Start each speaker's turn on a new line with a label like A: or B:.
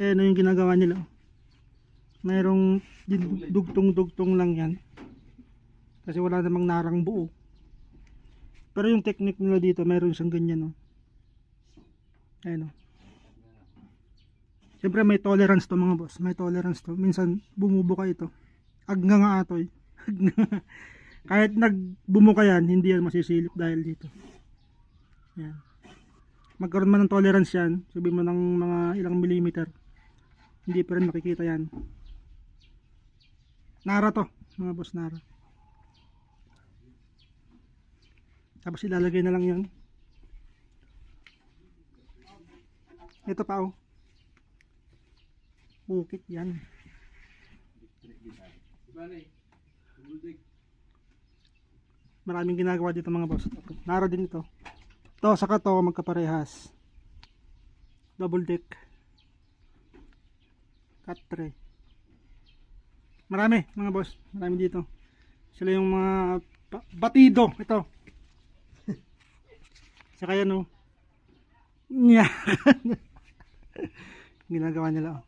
A: Eh, ano yung ginagawa nila? Mayroong dugtong-dugtong lang yan. Kasi wala namang narang buo. Pero yung technique nila dito, mayroon siyang ganyan, no? Ayan, no? Siyempre may tolerance to mga boss. May tolerance to. Minsan bumubuka ito. Agnga nga atoy. Kahit nagbumuka yan, hindi yan masisilip dahil dito. Ayan. Magkaroon man ng tolerance yan, sabihin mo ng mga ilang millimeter, hindi pa rin makikita yan. Nara to, mga boss, nara. Tapos ilalagay na lang yan. Ito pa, oh. Ukit yan. Maraming ginagawa dito mga boss. Nara din ito. To, saka to magkaparehas. Double deck. Cut tray. Marami mga boss. Marami dito. Sila yung mga batido. Ito. Saka yan, oh. Ginagawa nila, oh.